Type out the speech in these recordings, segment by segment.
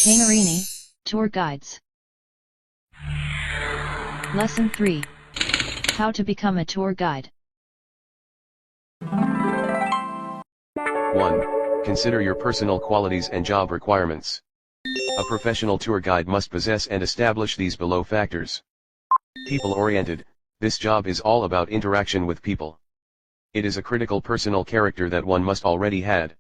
Canarini, Tour Guides. Lesson 3. How to become a tour guide. 1. Consider your personal qualities and job requirements. A professional tour guide must possess and establish these below factors. People-oriented, this job is all about interaction with people. It is a critical personal character that one must already had.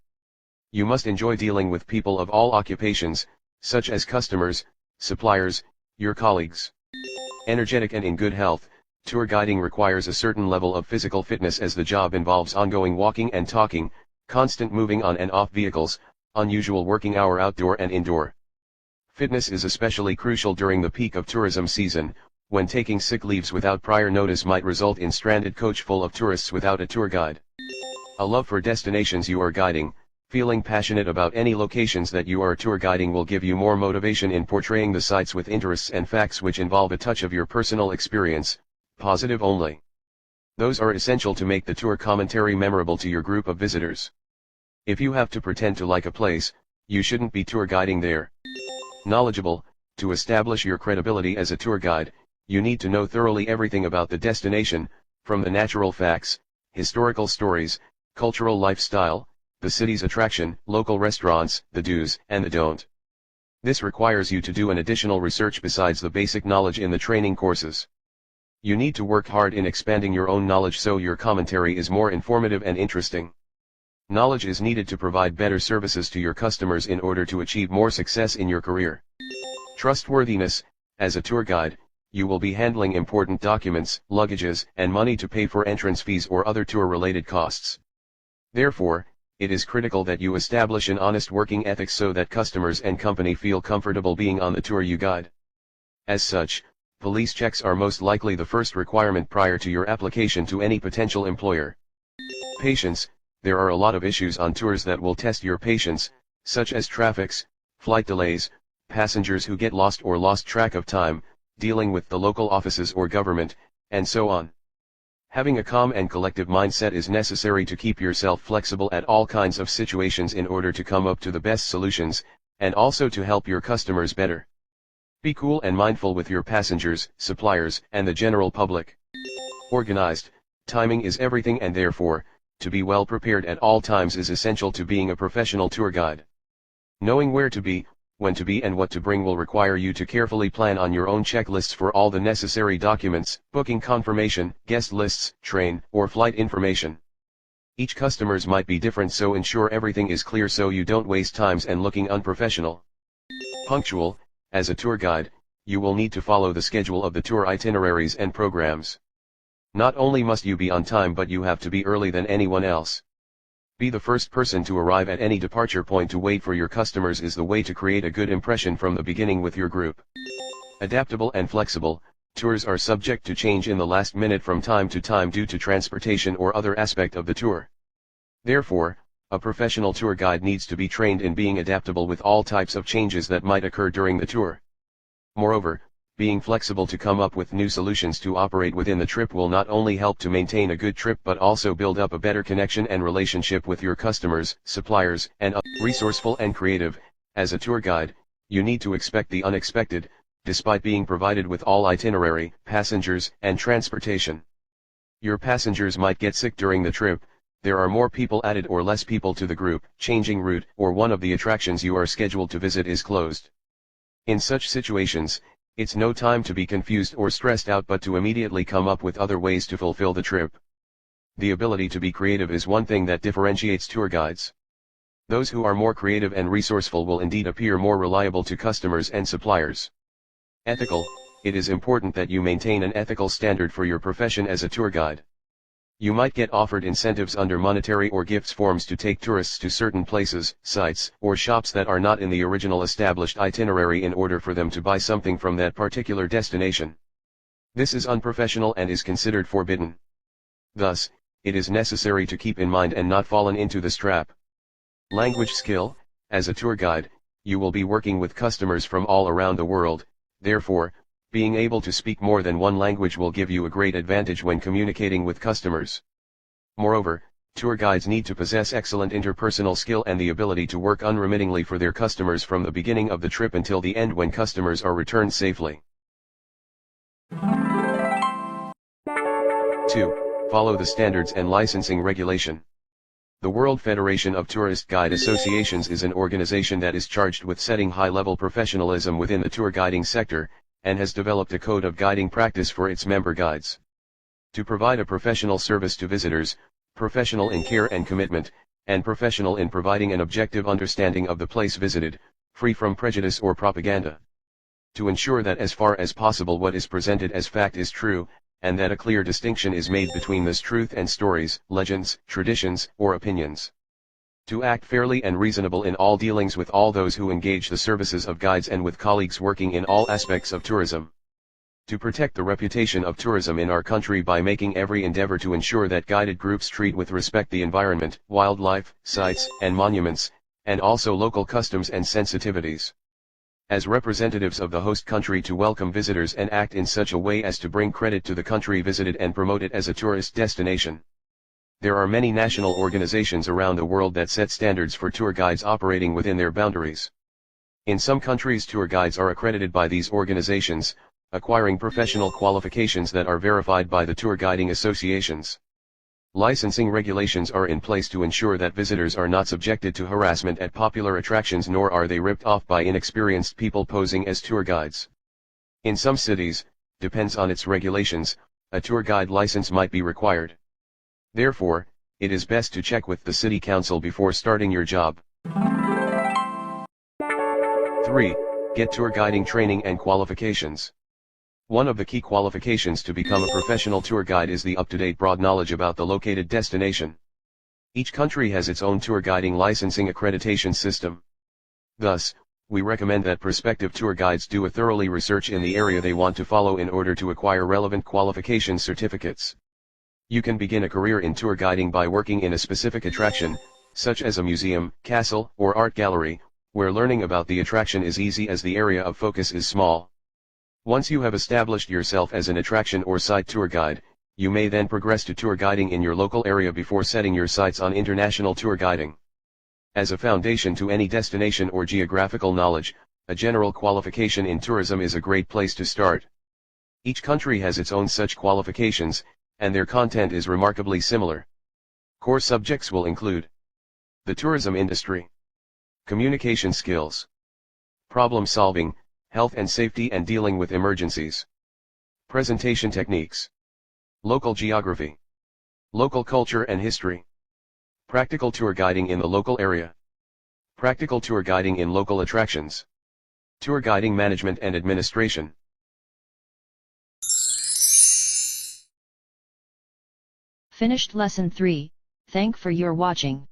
You must enjoy dealing with people of all occupations, such as customers, suppliers, your colleagues. Energetic and in good health, tour guiding requires a certain level of physical fitness as the job involves ongoing walking and talking, constant moving on and off vehicles, unusual working hour outdoor and indoor. Fitness is especially crucial during the peak of tourism season, when taking sick leaves without prior notice might result in stranded coach full of tourists without a tour guide. A love for destinations you are guiding, feeling passionate about any locations that you are tour guiding will give you more motivation in portraying the sites with interests and facts which involve a touch of your personal experience, positive only. Those are essential to make the tour commentary memorable to your group of visitors. If you have to pretend to like a place, you shouldn't be tour guiding there. Knowledgeable, to establish your credibility as a tour guide, you need to know thoroughly everything about the destination, from the natural facts, historical stories, cultural lifestyle, the city's attraction, local restaurants, the do's and the don't. This requires you to do an additional research besides the basic knowledge in the training courses. You need to work hard in expanding your own knowledge so your commentary is more informative and interesting. Knowledge is needed to provide better services to your customers in order to achieve more success in your career. Trustworthiness, as a tour guide, you will be handling important documents, luggages, and money to pay for entrance fees or other tour-related costs. Therefore, it is critical that you establish an honest working ethic so that customers and company feel comfortable being on the tour you guide. As such, police checks are most likely the first requirement prior to your application to any potential employer. Patience, there are a lot of issues on tours that will test your patience, such as traffics, flight delays, passengers who get lost or lost track of time, dealing with the local offices or government, and so on. Having a calm and collective mindset is necessary to keep yourself flexible at all kinds of situations in order to come up to the best solutions, and also to help your customers better. Be cool and mindful with your passengers, suppliers, and the general public. Organized, timing is everything and therefore, to be well prepared at all times is essential to being a professional tour guide. Knowing where to be, when to be and what to bring will require you to carefully plan on your own checklists for all the necessary documents, booking confirmation, guest lists, train, or flight information. Each customers might be different, so ensure everything is clear so you don't waste times and looking unprofessional. Punctual, as a tour guide, you will need to follow the schedule of the tour itineraries and programs. Not only must you be on time, but you have to be early than anyone else. Be the first person to arrive at any departure point. To wait for your customers is the way to create a good impression from the beginning with your group. Adaptable and flexible, tours are subject to change in the last minute from time to time due to transportation or other aspect of the tour. Therefore, a professional tour guide needs to be trained in being adaptable with all types of changes that might occur during the tour. Moreover, being flexible to come up with new solutions to operate within the trip will not only help to maintain a good trip but also build up a better connection and relationship with your customers, suppliers, and resourceful and creative. As a tour guide, you need to expect the unexpected, despite being provided with all itinerary, passengers, and transportation. Your passengers might get sick during the trip, there are more people added or less people to the group, changing route, or one of the attractions you are scheduled to visit is closed. In such situations, it's no time to be confused or stressed out but to immediately come up with other ways to fulfill the trip. The ability to be creative is one thing that differentiates tour guides. Those who are more creative and resourceful will indeed appear more reliable to customers and suppliers. Ethical, it is important that you maintain an ethical standard for your profession as a tour guide. You might get offered incentives under monetary or gifts forms to take tourists to certain places, sites, or shops that are not in the original established itinerary in order for them to buy something from that particular destination. This is unprofessional and is considered forbidden. Thus, it is necessary to keep in mind and not fallen into this trap. Language skill, as a tour guide, you will be working with customers from all around the world, therefore, being able to speak more than one language will give you a great advantage when communicating with customers. Moreover, Tour guides need to possess excellent interpersonal skill and the ability to work unremittingly for their customers from the beginning of the trip until the end when customers are returned safely. 2. Follow the standards and licensing regulation. The World Federation of Tourist Guide Associations is an organization that is charged with setting high-level professionalism within the tour guiding sector, and has developed a code of guiding practice for its member guides. To provide a professional service to visitors, professional in care and commitment, and professional in providing an objective understanding of the place visited, free from prejudice or propaganda. To ensure that as far as possible what is presented as fact is true, and that a clear distinction is made between this truth and stories, legends, traditions, or opinions. To act fairly and reasonable in all dealings with all those who engage the services of guides and with colleagues working in all aspects of tourism. To protect the reputation of tourism in our country by making every endeavor to ensure that guided groups treat with respect the environment, wildlife, sites, and monuments, and also local customs and sensitivities. As representatives of the host country to welcome visitors and act in such a way as to bring credit to the country visited and promote it as a tourist destination. There are many national organizations around the world that set standards for tour guides operating within their boundaries. In some countries tour guides are accredited by these organizations, acquiring professional qualifications that are verified by the tour guiding associations. Licensing regulations are in place to ensure that visitors are not subjected to harassment at popular attractions nor are they ripped off by inexperienced people posing as tour guides. In some cities, depends on its regulations, a tour guide license might be required. Therefore, it is best to check with the city council before starting your job. 3. Get tour guiding training and qualifications. One of the key qualifications to become a professional tour guide is the up-to-date broad knowledge about the located destination. Each country has its own tour guiding licensing accreditation system. Thus, we recommend that prospective tour guides do a thoroughly research in the area they want to follow in order to acquire relevant qualification certificates. You can begin a career in tour guiding by working in a specific attraction, such as a museum, castle, or art gallery, where learning about the attraction is easy as the area of focus is small. Once you have established yourself as an attraction or site tour guide, you may then progress to tour guiding in your local area before setting your sights on international tour guiding. As a foundation to any destination or geographical knowledge, a general qualification in tourism is a great place to start. Each country has its own such qualifications, and their content is remarkably similar. Core subjects will include the tourism industry, communication skills, problem solving, health and safety and dealing with emergencies, presentation techniques, local geography, local culture and history, practical tour guiding in the local area, practical tour guiding in local attractions, tour guiding management and administration. Finished lesson 3. Thank for your watching.